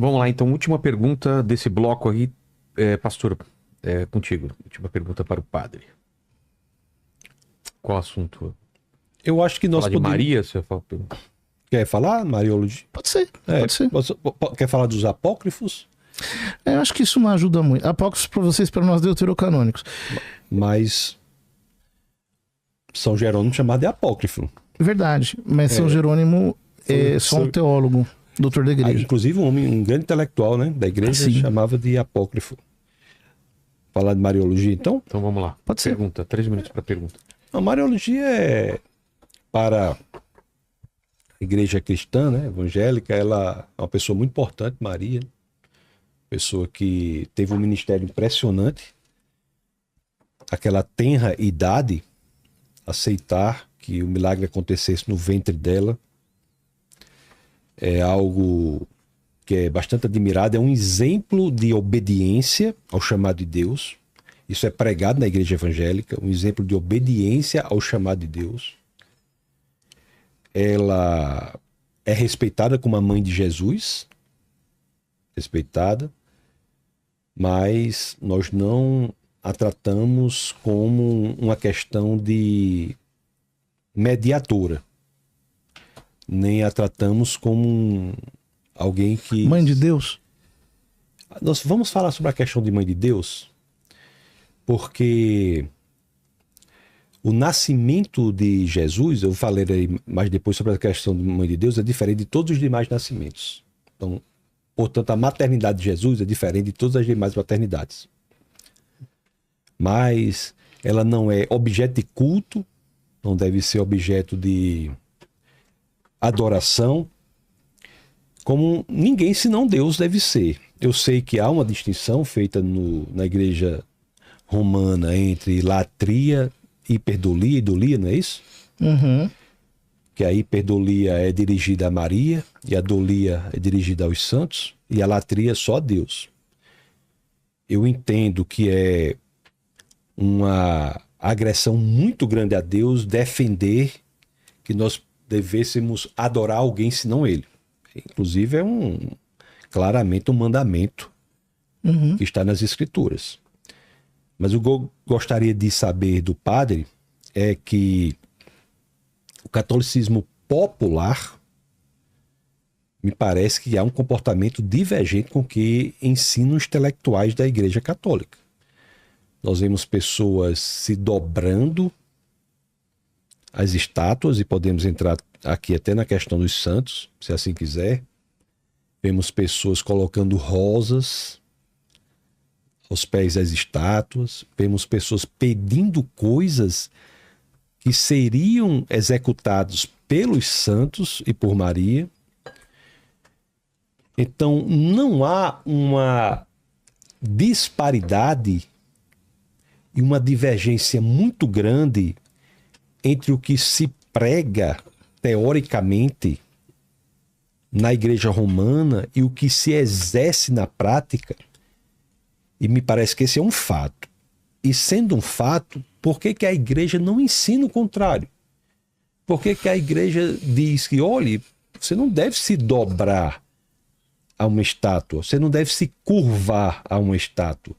Vamos lá, então, última pergunta desse bloco aí, pastor, contigo. Última pergunta para o padre. Qual assunto? Eu acho que nós Falar de Maria? Você fala... Quer falar, Mariologia? Pode ser, pode ser. Quer falar dos apócrifos? Eu acho que isso não ajuda muito. Apócrifos para vocês, para nós deuterocanônicos. Mas São Jerônimo chamado de apócrifo. Verdade, mas São Jerônimo é só um teólogo, doutor da igreja. Inclusive um grande intelectual, né, da igreja, Sim. chamava de apócrifo. Falar de Mariologia, então? Então vamos lá. Pode ser. Pergunta, 3 minutos para pergunta. A Mariologia é para a igreja cristã, né, evangélica. Ela é uma pessoa muito importante, Maria. Pessoa que teve um ministério impressionante. Aquela tenra idade, aceitar que o milagre acontecesse no ventre dela é algo que é bastante admirado. É um exemplo de obediência ao chamado de Deus. Isso é pregado na igreja evangélica, um exemplo de obediência ao chamado de Deus. Ela é respeitada como a mãe de Jesus, respeitada, mas nós não a tratamos como uma questão de mediadora, nem a tratamos como alguém que... Mãe de Deus? Nós vamos falar sobre a questão de mãe de Deus, porque o nascimento de Jesus, eu falarei mais depois sobre a questão de mãe de Deus, é diferente de todos os demais nascimentos. Então, portanto, a maternidade de Jesus é diferente de todas as demais maternidades. Mas ela não é objeto de culto, não deve ser objeto de adoração, como ninguém senão Deus deve ser. Eu sei que há uma distinção feita na igreja romana entre latria, hiperdolia e idolia, não é isso? Uhum. Que a hiperdolia é dirigida a Maria e a dolia é dirigida aos santos e a latria só a Deus. Eu entendo que é uma agressão muito grande a Deus defender que nós devêssemos adorar alguém senão ele. Inclusive é claramente um mandamento que está nas Escrituras. Mas o que eu gostaria de saber do padre é que o catolicismo popular me parece que há um comportamento divergente com o que ensinam os intelectuais da Igreja Católica. Nós vemos pessoas se dobrando às estátuas, e podemos entrar aqui até na questão dos santos, se assim quiser. Vemos pessoas colocando rosas aos pés das estátuas. Vemos pessoas pedindo coisas que seriam executados pelos santos e por Maria. Então, não há uma disparidade e uma divergência muito grande entre o que se prega teoricamente na Igreja Romana e o que se exerce na prática. E me parece que esse é um fato. E sendo um fato, por que a Igreja não ensina o contrário? Por que a Igreja diz que, olhe, você não deve se dobrar a uma estátua, você não deve se curvar a uma estátua,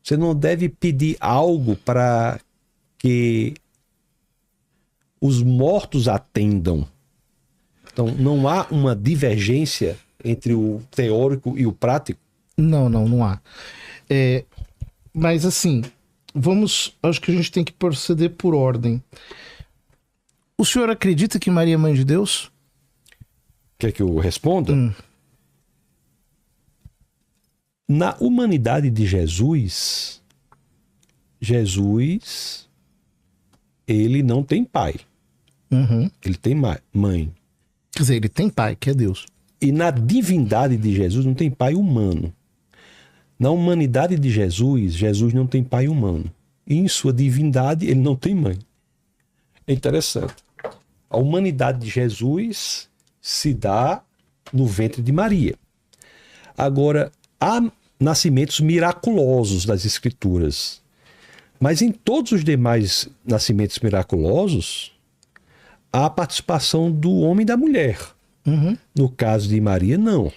você não deve pedir algo para que os mortos atendam. Então, não há uma divergência entre o teórico e o prático? Não há. Mas assim, acho que a gente tem que proceder por ordem. O senhor acredita que Maria é mãe de Deus? Quer que eu responda? Na humanidade de Jesus, ele não tem pai. Ele tem mãe. Quer dizer, ele tem pai, que é Deus. E na divindade de Jesus não tem pai humano. Na humanidade de Jesus não tem pai humano. E em sua divindade ele não tem mãe. É interessante. A humanidade de Jesus se dá no ventre de Maria. Agora, há nascimentos miraculosos das Escrituras. Mas em todos os demais nascimentos miraculosos, há a participação do homem e da mulher. No caso de Maria, não.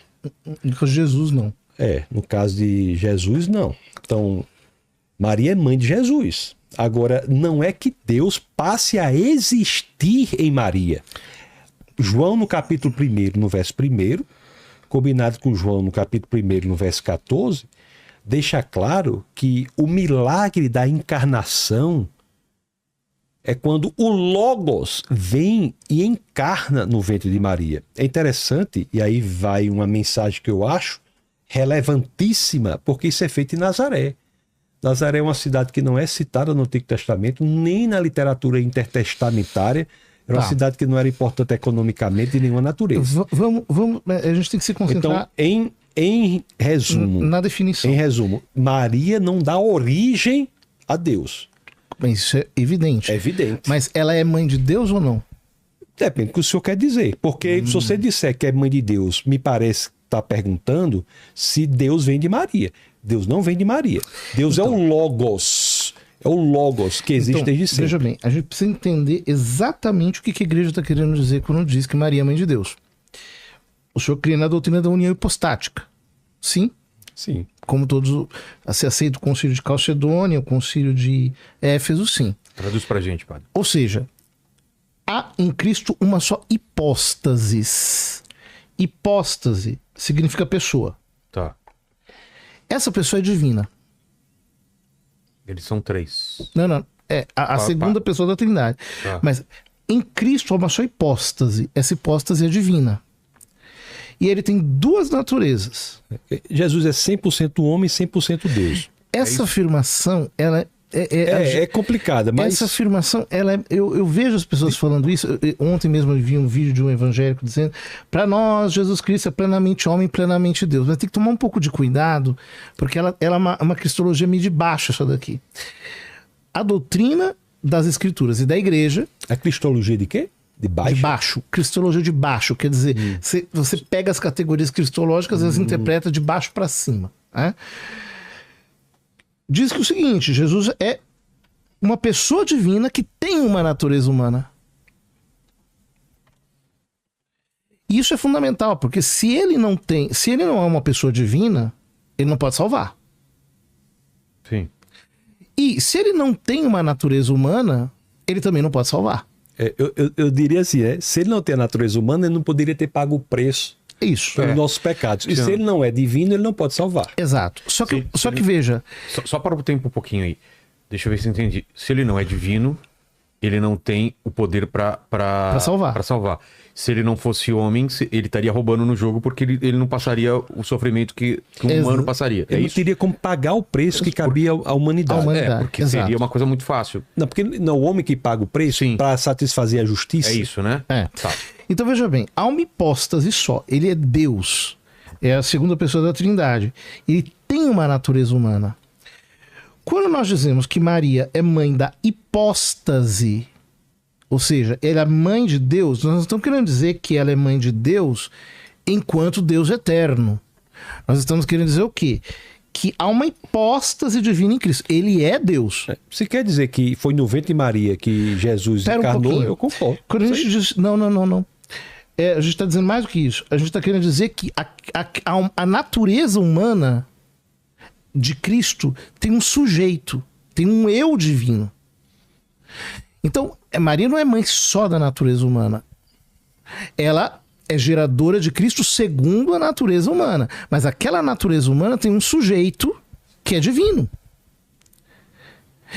No caso de Jesus, não. No caso de Jesus, não. Então, Maria é mãe de Jesus. Agora, não é que Deus passe a existir em Maria. João, no capítulo 1, no verso 1, combinado com João, no capítulo 1, no verso 14, deixa claro que o milagre da encarnação é quando o Logos vem e encarna no ventre de Maria. É interessante, e aí vai uma mensagem que eu acho relevantíssima, porque isso é feito em Nazaré. Nazaré é uma cidade que não é citada no Antigo Testamento, nem na literatura intertestamentária. Era uma cidade que não era importante economicamente de nenhuma natureza. Vamos, a gente tem que se concentrar... Então, em resumo... Na definição. Em resumo, Maria não dá origem a Deus. Mas isso é evidente. É evidente. Mas ela é mãe de Deus ou não? Depende do que o senhor quer dizer. Porque se você disser que é mãe de Deus, me parece que está perguntando se Deus vem de Maria. Deus não vem de Maria. Deus é o Logos. É o Logos que existe desde sempre. Veja bem, a gente precisa entender exatamente o que a igreja está querendo dizer quando diz que Maria é mãe de Deus. O senhor cria na doutrina da união hipostática. Sim? Sim. Como todos... Se aceita o concílio de Calcedônia, o concílio de Éfeso, sim. Traduz pra gente, padre. Ou seja, há em Cristo uma só hipóstasis. Hipóstase significa pessoa. Tá. Essa pessoa é divina. Eles são 3. Não. É a segunda pessoa da Trindade. Tá. Mas em Cristo há uma só hipóstase. Essa hipóstase é divina. E ele tem duas naturezas. Jesus é 100% homem e 100% Deus. Essa afirmação, ela é complicada, mas... Essa afirmação, ela eu vejo as pessoas falando isso. Ontem mesmo eu vi um vídeo de um evangélico dizendo: para nós, Jesus Cristo é plenamente homem e plenamente Deus. Mas tem que tomar um pouco de cuidado, porque ela é uma cristologia meio de baixo, essa daqui. A doutrina das Escrituras e da Igreja... A cristologia de quê? De baixo? De baixo. Cristologia de baixo. Quer dizer, você pega as categorias cristológicas e as interpreta de baixo para cima. Né? Diz que o seguinte: Jesus é uma pessoa divina que tem uma natureza humana. E isso é fundamental, porque se ele não é uma pessoa divina, ele não pode salvar. Sim. E se ele não tem uma natureza humana, ele também não pode salvar. Eu diria assim, se ele não tem a natureza humana, ele não poderia ter pago o preço Isso. pelos nossos pecados. E se ele não é divino, ele não pode salvar. Exato. Só que veja... Só para o tempo um pouquinho aí. Deixa eu ver se eu entendi. Se ele não é divino, ele não tem o poder para salvar. Pra salvar. Se ele não fosse homem, ele estaria roubando no jogo, porque ele não passaria o sofrimento que um humano passaria. Ele não teria como pagar o preço que cabia à humanidade. Porque seria uma coisa muito fácil. Não, porque não, o homem que paga o preço para satisfazer a justiça. É isso, né? Tá. Então veja bem, há uma hipóstase só. Ele é Deus. É a segunda pessoa da Trindade. Ele tem uma natureza humana. Quando nós dizemos que Maria é mãe da hipóstase, ou seja, ela é mãe de Deus, nós não estamos querendo dizer que ela é mãe de Deus enquanto Deus eterno. Nós estamos querendo dizer o quê? Que há uma hipóstase divina em Cristo. Ele é Deus. Se quer dizer que foi no ventre de Maria que Jesus encarnou, eu concordo. Quando a gente diz... Não. A gente está dizendo mais do que isso. A gente está querendo dizer que a natureza humana de Cristo tem um sujeito, tem um eu divino. Então, Maria não é mãe só da natureza humana. Ela é geradora de Cristo segundo a natureza humana. Mas aquela natureza humana tem um sujeito que é divino.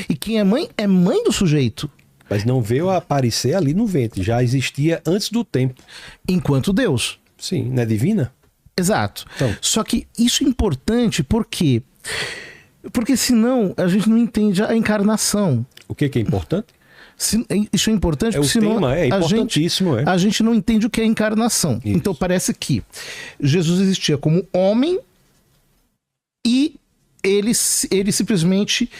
E quem é mãe do sujeito. Mas não veio a aparecer ali no ventre. Já existia antes do tempo. Enquanto Deus. Sim, não é divina? Exato. Então. Só que isso é importante porque senão a gente não entende a encarnação. O que é importante? Isso é importante porque senão é importantíssimo. A gente não entende o que é encarnação. Isso. Então parece que Jesus existia como homem e ele simplesmente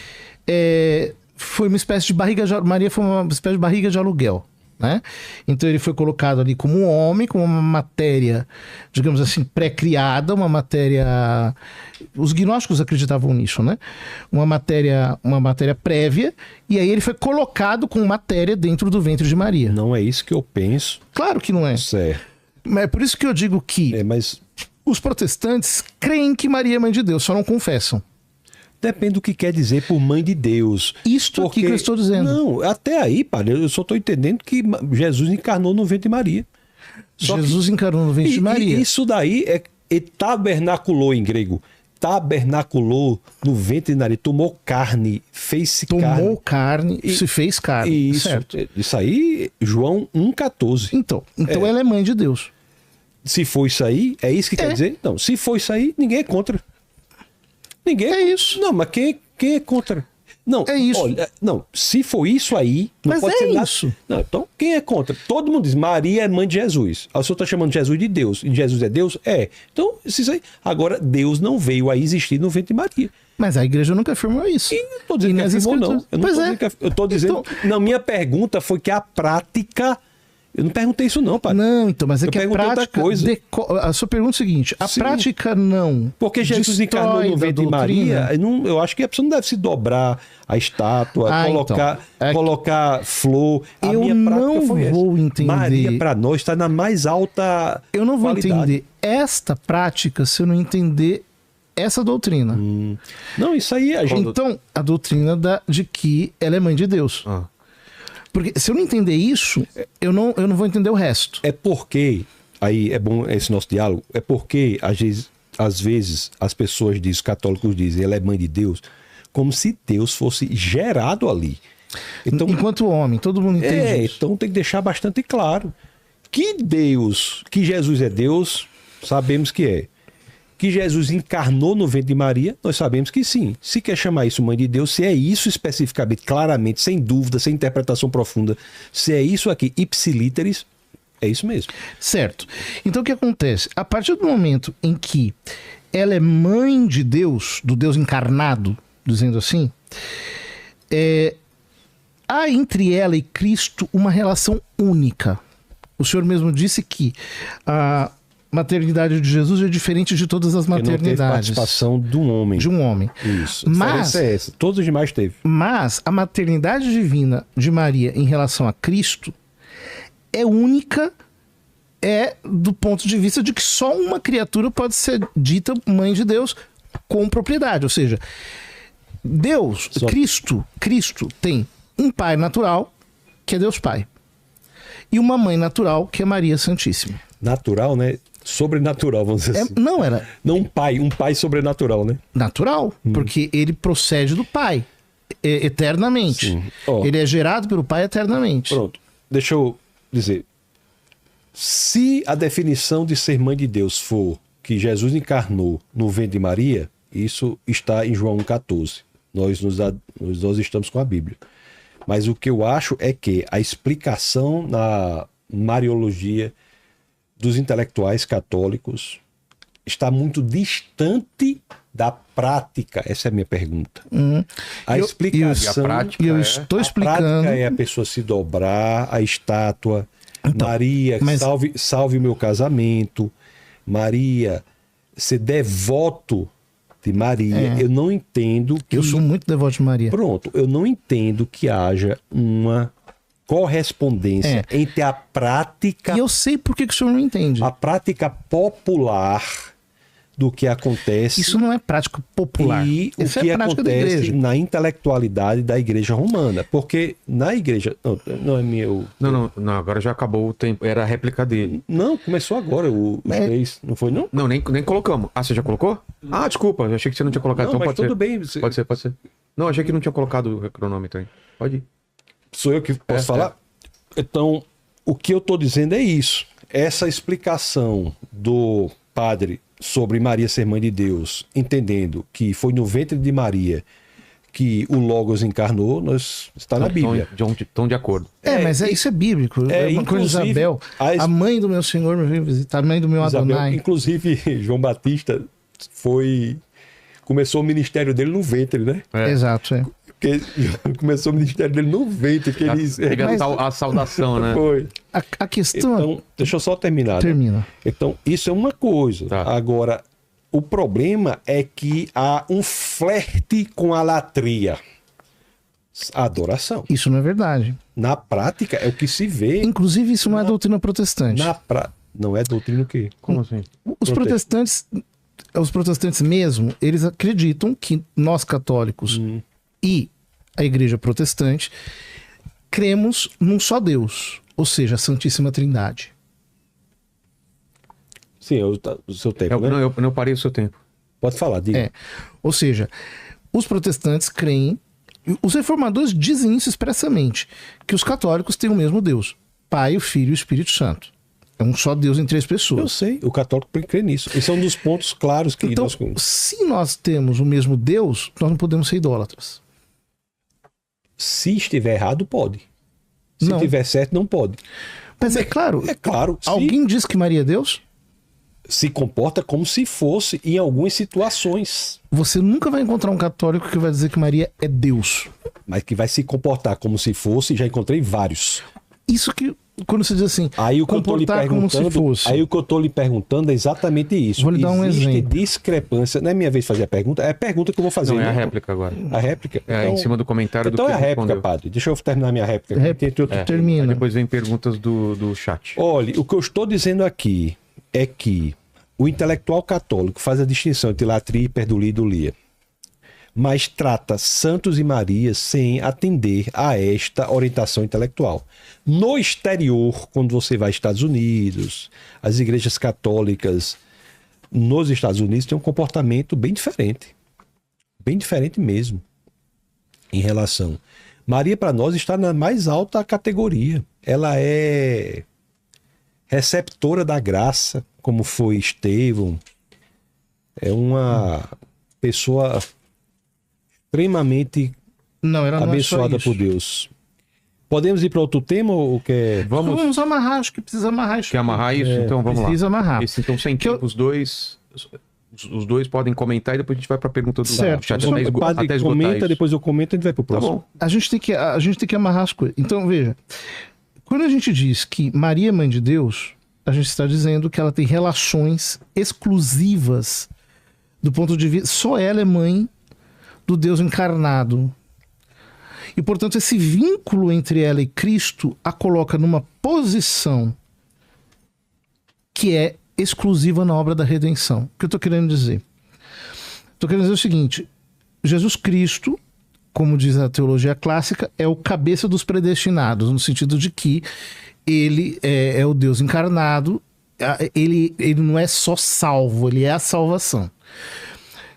foi uma espécie de barriga de... Maria foi uma espécie de barriga de aluguel. Né? Então ele foi colocado ali como um homem, como uma matéria, digamos assim, pré-criada, uma matéria... Os gnósticos acreditavam nisso, né? Uma matéria prévia, e aí ele foi colocado com matéria dentro do ventre de Maria. Não é isso que eu penso. Claro que não é. Certo. Mas é por isso que eu digo que... Mas Os protestantes creem que Maria é mãe de Deus, só não confessam. Depende do que quer dizer por mãe de Deus. Isto aqui que eu estou dizendo. Não, até aí, padre, eu só estou entendendo que Jesus encarnou no ventre de Maria. Jesus encarnou no ventre de Maria. Isso daí é tabernaculou em grego. Tabernaculou no ventre de Maria. Tomou carne, fez-se carne. Tomou carne, se fez carne. Isso, certo. Isso aí, João 1,14. Então ela é mãe de Deus. Se for isso aí, é isso que quer dizer? Não, se for isso aí, ninguém é contra. Ninguém é isso. Não, mas quem é contra? Não, é isso. Olha, não, se for isso aí, não mas pode é ser nada. isso. Não, então quem é contra? Todo mundo diz, Maria é mãe de Jesus. O senhor está chamando Jesus de Deus. E Jesus é Deus? É. Então, isso aí. Agora, Deus não veio a existir no ventre de Maria. Mas a igreja nunca afirmou isso. E eu estou dizendo que afirmou, não. Eu não estou dizendo que eu estou dizendo. Então... Não, minha pergunta foi que a prática. Eu não perguntei isso não, pai. Não, então, mas é que a prática... Outra coisa. A sua pergunta é o seguinte, a prática não... Porque Jesus encarnou no ventre de Maria, eu acho que a pessoa não deve se dobrar a estátua, colocar flor. A minha prática foi essa. Entender. Maria, para nós, está na mais alta Eu não vou qualidade. entender esta prática se eu não entender essa doutrina. Não, isso aí... Então, a doutrina de que ela é mãe de Deus. Porque se eu não entender isso, eu não vou entender o resto. É porque, aí é bom esse nosso diálogo, é porque às vezes as pessoas dizem, os católicos dizem, ela é mãe de Deus, como se Deus fosse gerado ali. Então, enquanto homem, todo mundo entende isso. Então tem que deixar bastante claro que Jesus é Deus, sabemos que é. Que Jesus encarnou no ventre de Maria, nós sabemos que sim. Se quer chamar isso mãe de Deus, se é isso especificamente, claramente, sem dúvida, sem interpretação profunda, se é isso aqui, ipsilíteris, é isso mesmo. Certo. Então o que acontece? A partir do momento em que ela é mãe de Deus, do Deus encarnado, dizendo assim, há entre ela e Cristo uma relação única. O Senhor mesmo disse que a maternidade de Jesus é diferente de todas as maternidades. Não teve participação de um homem. De um homem. Isso. Mas, essa. Todos os demais teve. Mas a maternidade divina de Maria em relação a Cristo é única, do ponto de vista de que só uma criatura pode ser dita mãe de Deus com propriedade. Ou seja, Cristo tem um pai natural, que é Deus Pai, e uma mãe natural, que é Maria Santíssima. Natural, né? Sobrenatural, vamos dizer assim. Não era. Não um pai sobrenatural, né? Natural, porque ele procede do Pai eternamente. Ele é gerado pelo Pai eternamente. Pronto. Deixa eu dizer. Se a definição de ser mãe de Deus for que Jesus encarnou no ventre de Maria, isso está em João 1,14. Nós estamos com a Bíblia. Mas o que eu acho é que a explicação na Mariologia dos intelectuais católicos está muito distante da prática. Essa é a minha pergunta. A explicação... estou explicando... A prática é a pessoa se dobrar, a estátua... Então, Maria, salve o meu casamento. Maria, ser devoto de Maria. Eu não entendo que... Eu sou muito devoto de Maria. Pronto, eu não entendo que haja uma correspondência entre a prática... E eu sei por que o senhor não entende. A prática popular do que acontece... Isso não é prática popular. E isso o que acontece na intelectualidade da Igreja Romana. Porque na Igreja... Não é meu... Não, agora já acabou o tempo. Era a réplica dele. Não, começou agora os três. Não foi, não? Não, nem colocamos. Ah, você já colocou? Ah, desculpa. Eu achei que você não tinha colocado. Não, então mas pode tudo ser. bem. Você... Pode ser. Não, achei que não tinha colocado o cronômetro aí. Pode ir. Sou eu que posso falar? Então, o que eu estou dizendo é isso. Essa explicação do padre sobre Maria ser mãe de Deus, entendendo que foi no ventre de Maria que o Logos encarnou, está na Bíblia. Estão de acordo. Mas isso é bíblico. Uma coisa, Isabel, a mãe do meu Senhor me veio visitar, a mãe do meu Adonai. Inclusive, João Batista começou o ministério dele no ventre, né? Exato, Porque começou o ministério dele no ventre. Que a saudação, né? Foi. A questão... Então, deixa eu só terminar. Termina. Né? Então, isso é uma coisa. Tá. Agora, o problema é que há um flerte com a latria. A adoração. Isso não é verdade. Na prática, é o que se vê. Inclusive, isso não é doutrina protestante. Não é doutrina o quê? Como assim? Os protestantes mesmo, eles acreditam que nós católicos e a igreja protestante cremos num só Deus, ou seja, a Santíssima Trindade. Sim, o seu tempo, né? Não, eu não parei o seu tempo. Pode falar, diga. Ou seja, os protestantes creem, os reformadores dizem isso expressamente, que os católicos têm o mesmo Deus, Pai, o Filho e o Espírito Santo. É um só Deus em 3 pessoas. Eu sei, o católico crê nisso. Esse é um dos pontos claros que então, se nós temos o mesmo Deus, nós não podemos ser idólatras. Se estiver errado, pode. Se Não. estiver certo, não pode. Mas é claro. É claro. Alguém diz que Maria é Deus? Se comporta como se fosse em algumas situações. Você nunca vai encontrar um católico que vai dizer que Maria é Deus. Mas que vai se comportar como se fosse, já encontrei vários. Isso que, quando você diz assim, Aí o que eu tô lhe comportar como se perguntando, fosse. aí o que eu tô lhe perguntando é exatamente isso. Vou lhe dar um Existe exemplo. discrepância. Não é minha vez de fazer a pergunta, é a pergunta que eu vou fazer. Não, é a né? réplica agora. A réplica? É, em cima do comentário do então que é a ele réplica, respondeu. padre. Deixa eu terminar minha réplica. Réplica. Termina. Aí depois vem perguntas do chat. Olha, o que eu estou dizendo aqui é que o intelectual católico faz a distinção entre latria, hiperdulia e idolia, mas trata santos e Marias sem atender a esta orientação intelectual. No exterior, quando você vai aos Estados Unidos, as igrejas católicas nos Estados Unidos têm um comportamento bem diferente mesmo, em relação. Maria, para nós, está na mais alta categoria. Ela é receptora da graça, como foi Estevão. É uma pessoa extremamente Não, era abençoada por Deus. Podemos ir para outro tema ou quer? Vamos amarrar, acho que precisa amarrar isso. Quer amarrar isso? Então vamos lá. Precisa amarrar. Então, sem tempo, os dois podem comentar e depois a gente vai para a pergunta do Certo. chat. O Até padre esgotar comenta, isso. depois eu comento e a gente vai pro Tá próximo. bom. A gente tem que amarrar as coisas. Então, veja, quando a gente diz que Maria é mãe de Deus, a gente está dizendo que ela tem relações exclusivas do ponto de vista... Só ela é mãe do Deus encarnado. E, portanto, esse vínculo entre ela e Cristo a coloca numa posição que é exclusiva na obra da redenção. O que eu estou querendo dizer? Estou querendo dizer o seguinte: Jesus Cristo, como diz a teologia clássica, é o cabeça dos predestinados, no sentido de que ele é o Deus encarnado, ele não é só salvo, ele é a salvação.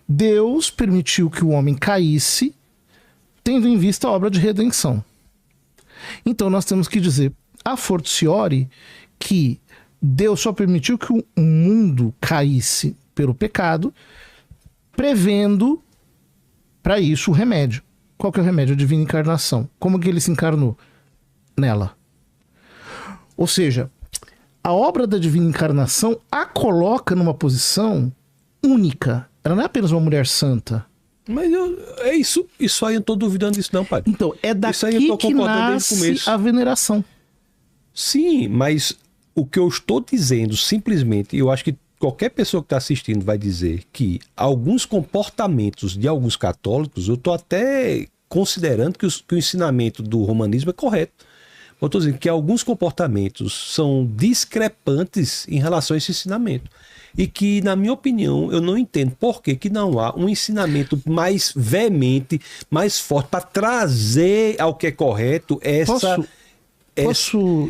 Deus permitiu que o homem caísse, tendo em vista a obra de redenção. Então nós temos que dizer, a fortiori, que Deus só permitiu que o mundo caísse pelo pecado, prevendo para isso o remédio. Qual que é o remédio? A divina encarnação. Como que ele se encarnou? Nela. Ou seja, a obra da divina encarnação a coloca numa posição única. Ela não é apenas uma mulher santa. Mas é isso aí eu não estou duvidando disso não, padre. Então, é Isso aí eu daqui tô que concordando desde o nasce começo. a veneração. Sim, mas o que eu estou dizendo simplesmente, eu acho que qualquer pessoa que está assistindo vai dizer que alguns comportamentos de alguns católicos, eu estou até considerando que o ensinamento do romanismo é correto. Eu estou dizendo que alguns comportamentos são discrepantes em relação a esse ensinamento. E que, na minha opinião, eu não entendo por que não há um ensinamento mais veemente, mais forte, para trazer ao que é correto essa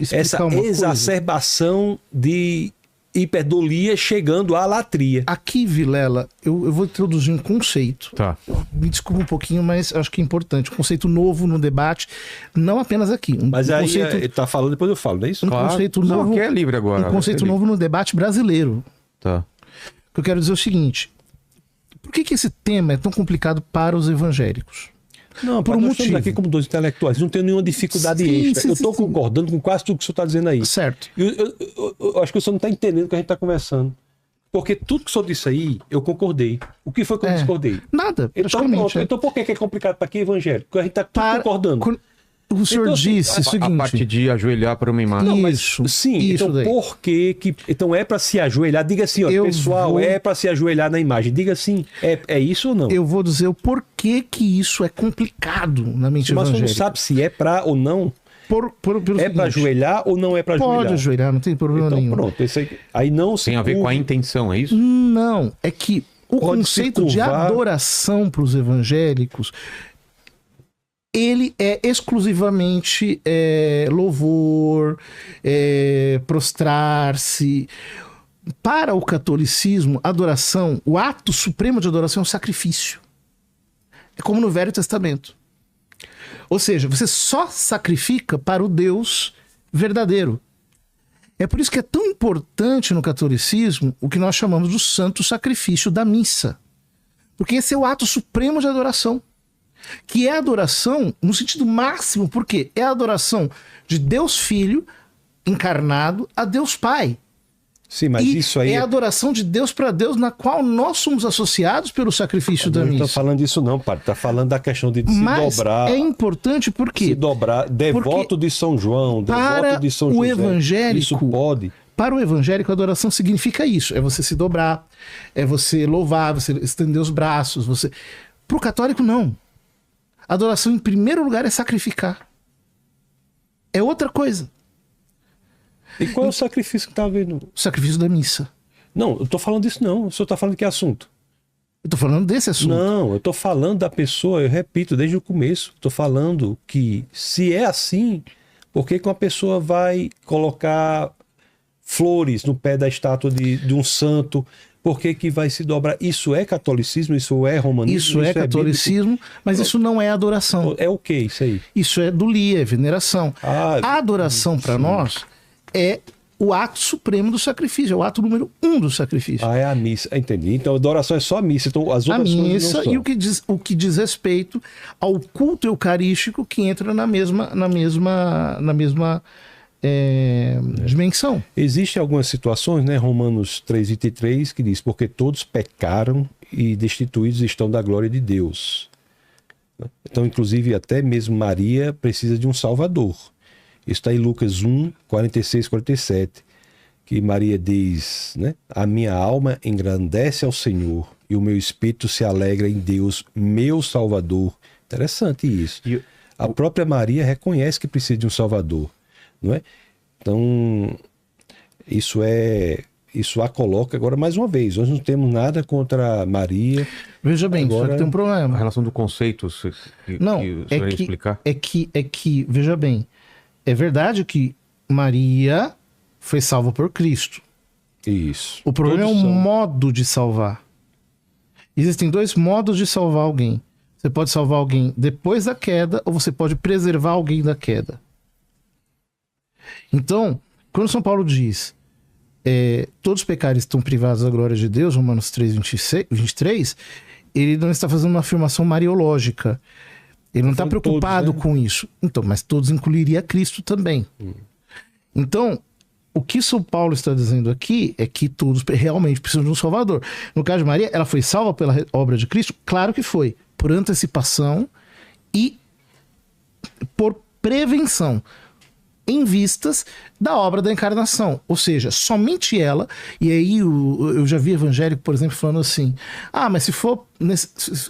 explicar uma exacerbação de hiperdulia chegando à latria. Aqui, Vilela, eu vou introduzir um conceito. Tá. Me desculpa um pouquinho, mas acho que é importante. Um conceito novo no debate, não apenas aqui. Mas aí conceito, ele tá falando, depois eu falo, não é isso? um conceito Não, novo, aqui é livre agora. um conceito Aqui é novo no debate brasileiro. Tá. O que eu quero dizer é o seguinte: por que esse tema é tão complicado para os evangélicos? Não, por um nós estamos motivo. aqui como dois intelectuais, não tem nenhuma dificuldade Sim, extra. sim, Eu estou sim, sim. concordando com quase tudo que o senhor está dizendo aí. Certo. Eu acho que o senhor não está entendendo o que a gente está conversando. Porque tudo que o senhor disse aí, eu concordei. O que foi que eu discordei? Nada, Então, praticamente. pronto. Então por que é complicado para quem é evangélico? Porque a gente está tudo concordando. O senhor Então, assim, disse o seguinte... A parte de ajoelhar para uma imagem. Não, mas Isso, sim, isso então daí. por que então é para se ajoelhar? Diga assim, ó, Eu pessoal, vou- é para se ajoelhar na imagem. Diga assim, é isso ou não? Eu vou dizer o porquê que isso é complicado na mente Mas você não evangélica. sabe se é para ou não. pelo É para seguinte, ajoelhar ou não é para ajoelhar? pode ajoelhar, não tem problema Então nenhum. pronto, aí não se Tem a ver com a curva. intenção, é isso? Não, é que o Pode se conceito de curvar. adoração para os evangélicos, ele é exclusivamente louvor, prostrar-se. Para o catolicismo, adoração, o ato supremo de adoração é um sacrifício. É como no Velho Testamento. Ou seja, você só sacrifica para o Deus verdadeiro. É por isso que é tão importante no catolicismo o que nós chamamos do santo sacrifício da missa. Porque esse é o ato supremo de adoração. Que é adoração no sentido máximo, porque é a adoração de Deus Filho encarnado a Deus Pai. Sim, mas E isso aí é a adoração de Deus para Deus, na qual nós somos associados pelo sacrifício da não missa. está falando disso não, padre. Está falando da questão de Mas se dobrar. é importante porque Se dobrar, devoto de São João, para devoto de São o José. evangélico, Isso pode. para o evangélico, a adoração significa isso. É você se dobrar, é você louvar, você estender os braços. Para o católico, não. A adoração, em primeiro lugar, é sacrificar. É outra coisa. E qual é o sacrifício que está havendo? O sacrifício da missa. Não, eu estou falando disso não. O senhor está falando de que assunto? Eu tô falando desse assunto. Não, eu estou falando da pessoa, eu repito, desde o começo. Estou falando que se é assim, por que uma pessoa vai colocar flores no pé da estátua de um santo? Por que vai se dobrar? Isso é catolicismo? Isso é romanismo? Isso é catolicismo, mas isso não é adoração. bíblico? É o que isso aí? Isso é dulia, é veneração. A adoração para nós é o ato supremo do sacrifício, é o ato número 1 do sacrifício. É a missa, entendi. Então a adoração é só a missa, então as A outras coisas missa não são. e o que diz respeito ao culto eucarístico que entra na mesma dimensão. Existem algumas situações, né? Romanos 3:23, que diz: porque todos pecaram e destituídos estão da glória de Deus. Então, inclusive, até mesmo Maria precisa de um Salvador. Isso está em Lucas 1, 46, 47, que Maria diz, né? A minha alma engrandece ao Senhor e o meu espírito se alegra em Deus, meu Salvador. Interessante isso. A própria Maria reconhece que precisa de um Salvador, não é? Então, isso a coloca agora mais uma vez. Nós não temos nada contra Maria. Veja bem, Agora, só que tem um A problema. relação do conceito Não, que o senhor ia explicar. é que, veja bem, é verdade que Maria foi salva por Cristo. Isso. O problema é o Todos são. modo de salvar. Existem dois modos de salvar alguém. Você pode salvar alguém depois da queda ou você pode preservar alguém da queda. Então, quando São Paulo diz todos os pecados estão privados da glória de Deus, Romanos 3, 23, ele não está fazendo uma afirmação mariológica. Ele não está preocupado todos, né? com isso. Então, mas todos incluiria Cristo também. Então, o que São Paulo está dizendo aqui é que todos realmente precisam de um Salvador. No caso de Maria, ela foi salva pela obra de Cristo? Claro que foi. Por antecipação e por prevenção, em vistas da obra da encarnação. Ou seja, somente ela. E aí eu já vi evangélico, por exemplo, falando assim: mas se for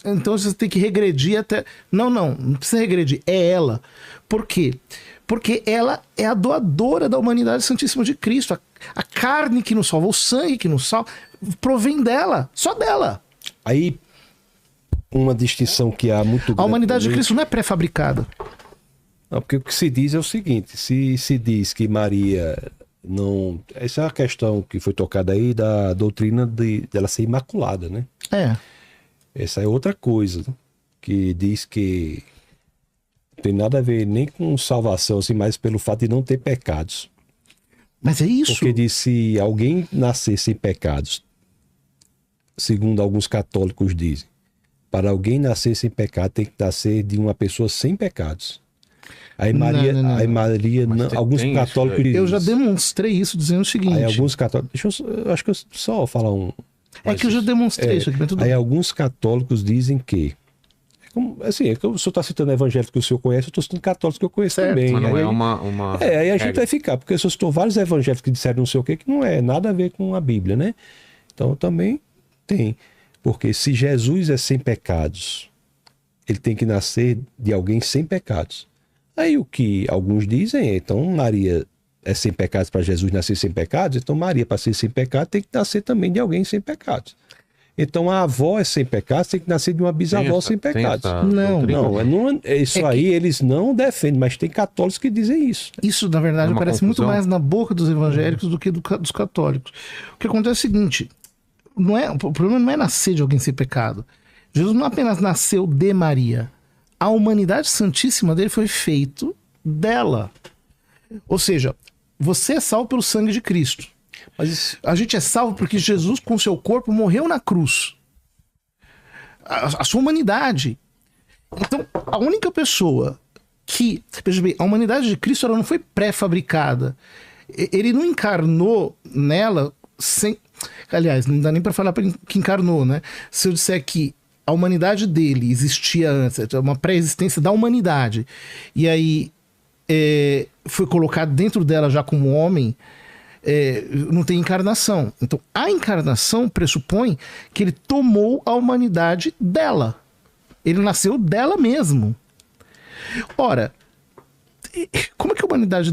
então você tem que regredir até... Não precisa regredir, é ela. Por quê? Porque ela é a doadora da humanidade santíssima de Cristo. A carne que nos salva, o sangue que nos salva, provém dela, só dela. Aí, uma distinção que há muito grande. A humanidade de também. Cristo não é pré-fabricada. Não, porque o que se diz é o seguinte: se diz que Maria não. Essa é uma questão que foi tocada aí da doutrina dela ser imaculada, né? Essa é outra coisa, né? Que diz que não tem nada a ver nem com salvação, assim, mas pelo fato de não ter pecados. Mas é isso. Porque diz: se alguém nascer sem pecados, segundo alguns católicos dizem, para alguém nascer sem pecado tem que nascer de uma pessoa sem pecados. Aí Maria, Não. Aí Maria, Mas não, tem alguns isso católicos aí. dizem. Eu já demonstrei isso dizendo o seguinte. Aí alguns católicos. Eu acho que eu só falar um. que eu já demonstrei isso aqui, mas tudo Aí bem. alguns católicos dizem que. Assim, é que o senhor está citando evangélicos que o senhor conhece, eu estou citando católicos que eu conheço Certo. também. Mas não aí, é uma aí a gente regra. vai ficar, porque se eu citou vários evangélicos que disseram não sei o que não é nada a ver com a Bíblia, né? Então também tem. Porque se Jesus é sem pecados, ele tem que nascer de alguém sem pecados. Aí o que alguns dizem é, então Maria é sem pecados para Jesus nascer sem pecados, então Maria, para ser sem pecado, tem que nascer também de alguém sem pecados. Então a avó é sem pecados, tem que nascer de uma bisavó sem pecados. Isso aí eles não defendem, mas tem católicos que dizem isso. Isso, na verdade, aparece confusão. muito mais na boca dos evangélicos do que dos católicos. O que acontece é o seguinte, o problema não é nascer de alguém sem pecado. Jesus não apenas nasceu de Maria. A humanidade santíssima dele foi feito dela. Ou seja, você é salvo pelo sangue de Cristo. Mas a gente é salvo porque Jesus, com seu corpo, morreu na cruz. A sua humanidade. Então, a única pessoa que... Veja bem, a humanidade de Cristo ela não foi pré-fabricada. Ele não encarnou nela sem... Aliás, não dá nem para falar que encarnou, né? Se eu disser que a humanidade dele existia antes, uma pré-existência da humanidade, e aí foi colocado dentro dela já como homem... não tem encarnação. Então, a encarnação pressupõe que ele tomou a humanidade dela. Ele nasceu dela mesmo. Ora, como é que a humanidade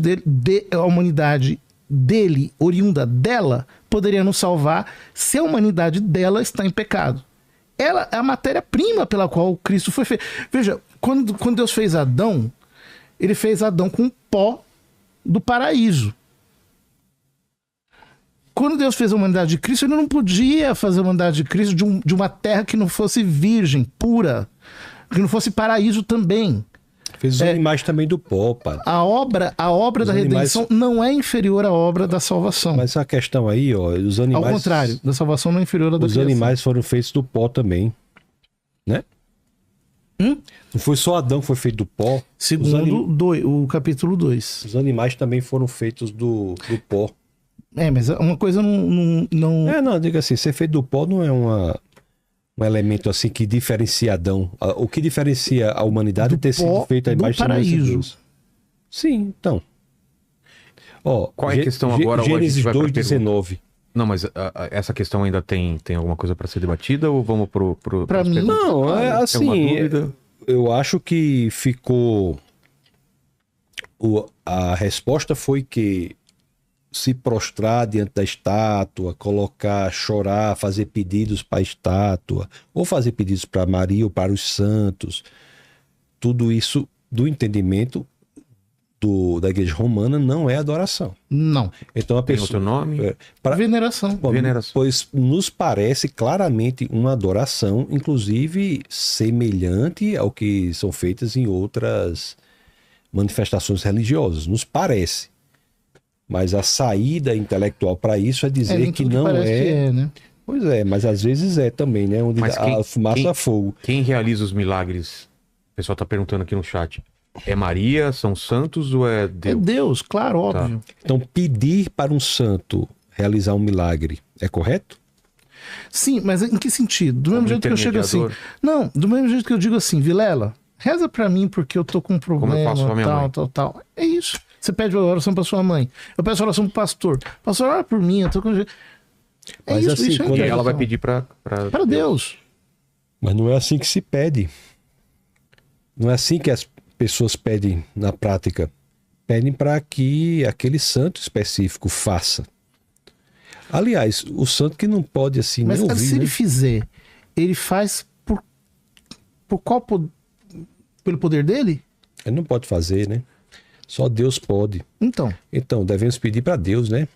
dele, oriunda dela, poderia nos salvar se a humanidade dela está em pecado? Ela é a matéria-prima pela qual Cristo foi feito. Veja, quando Deus fez Adão, ele fez Adão com o pó do paraíso. Quando Deus fez a humanidade de Cristo, ele não podia fazer a humanidade de Cristo de uma terra que não fosse virgem, pura, que não fosse paraíso também. Fez os animais também do pó, padre. A obra da redenção não é inferior à obra da salvação. Mas a questão aí, ó, os animais... Ao contrário, da salvação não é inferior à da Os criação. animais foram feitos do pó também, né? Não foi só Adão que foi feito do pó. Segundo o capítulo 2. Os animais também foram feitos do pó. Mas uma coisa não... Não, diga assim, ser feito do pó não é um elemento assim que diferencia Adão. O que diferencia a humanidade é ter sido feito a imagem do paraíso. de Deus. Sim, então. Ó, Qual é a questão agora? Gênesis 2:19. Não, mas essa questão ainda tem alguma coisa para ser debatida ou vamos Para mim, não, assim, eu acho que ficou... A resposta foi que se prostrar diante da estátua, chorar, fazer pedidos para a estátua, ou fazer pedidos para Maria ou para os santos, tudo isso, do entendimento da Igreja Romana, não é adoração. Não. Então a Tem pessoa... outro nome? Veneração. Pois nos parece claramente uma adoração, inclusive semelhante ao que são feitas em outras manifestações religiosas. Nos parece. Mas a saída intelectual para isso é dizer que não é... né? Pois é, mas às vezes é também, né? Onde a fumaça a fogo. Quem realiza os milagres? O pessoal está perguntando aqui no chat. É Maria, são santos ou é Deus? É Deus, claro, óbvio. Então, pedir para um santo realizar um milagre é correto? Sim, mas em que sentido? Do mesmo jeito que eu chego assim... Não, do mesmo jeito que eu digo assim, Vilela, reza para mim porque eu tô com um problema, eu faço com a minha mãe. tal. É isso. Você pede oração para sua mãe. Eu peço oração pro pastor. Pastor, ora por mim, eu tô com... Mas isso, assim, isso E ela vai pedir para Deus. Mas não é assim que se pede. Não é assim que as pessoas pedem na prática. Pedem para que aquele santo específico faça. Aliás, o santo que não pode assim Mas nem ouvir, se ele fizer, ele faz por qual pelo poder dele? Ele não pode fazer, né? Só Deus pode. Então, devemos pedir para Deus, né?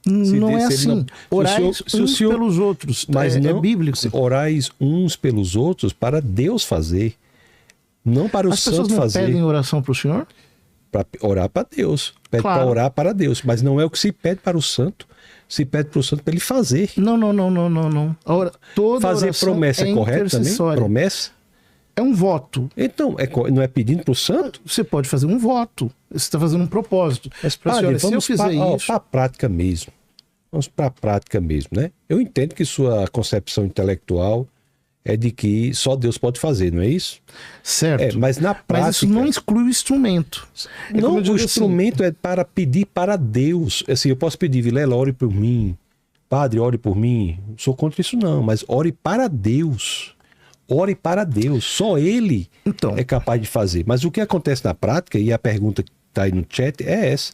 Não é assim. Orais uns pelos outros. Mas não, é bíblico. Orais uns pelos outros para Deus fazer. Não para o santo fazer. As pessoas não pedem oração para o Senhor? Para orar para Deus. Pede para orar para Deus. Mas não é o que se pede para o santo. Se pede para o santo para ele fazer. Não. Toda fazer promessa é correto também? Promessa? É um voto. Então, não é pedindo para o santo? Você pode fazer um voto. Você está fazendo um propósito. Mas, padre, vamos para a prática mesmo. Vamos para a prática mesmo, né? Eu entendo que sua concepção intelectual é de que só Deus pode fazer, não é isso? Certo. Mas na prática... Mas isso não exclui o instrumento. Não, o instrumento é para pedir para Deus. Assim, eu posso pedir, Vilela, ore por mim. Padre, ore por mim. Não sou contra isso não, mas ore para Deus. ore para Deus. Só Ele Então. é capaz de fazer. Mas o que acontece na prática, e a pergunta que está aí no chat é essa,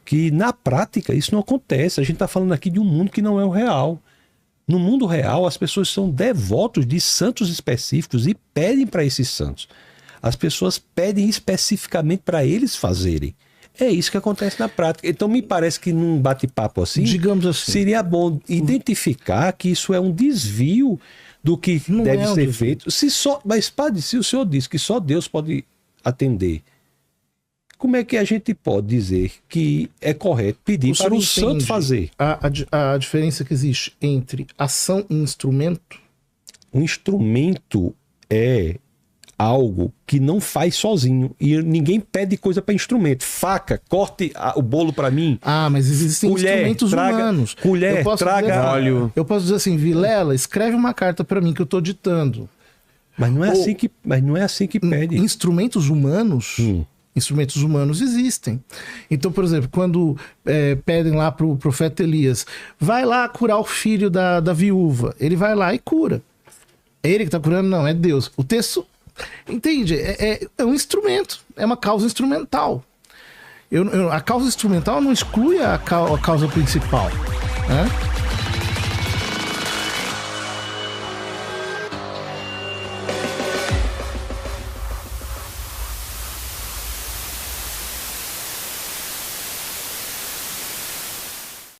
que na prática isso não acontece. A gente está falando aqui de um mundo que não é o real. No mundo real, as pessoas são devotos de santos específicos e pedem para esses santos. As pessoas pedem especificamente para eles fazerem. É isso que acontece na prática. Então, me parece que num bate-papo assim, digamos assim, seria bom identificar que isso é um desvio do que Não deve é um ser desvio. feito. Mas, padre, se o senhor diz que só Deus pode atender, como é que a gente pode dizer que é correto pedir para o santo entende fazer? a diferença que existe entre ação e instrumento? Um instrumento é algo que não faz sozinho e ninguém pede coisa para instrumento. Faca, corte o bolo para mim. Ah, mas existem Colher, instrumentos traga- humanos. colher, Eu posso traga dizer, óleo. Eu posso dizer assim, Vilela, escreve uma carta para mim que eu tô ditando. Mas não é Ou- assim que pede. Instrumentos humanos, instrumentos humanos existem. Então, por exemplo, quando pedem lá pro profeta Elias, vai lá curar o filho da viúva, ele vai lá e cura. É ele que tá curando? Não, é Deus. O texto, entende? É um instrumento, é uma causa instrumental. A causa instrumental não exclui a causa principal, né?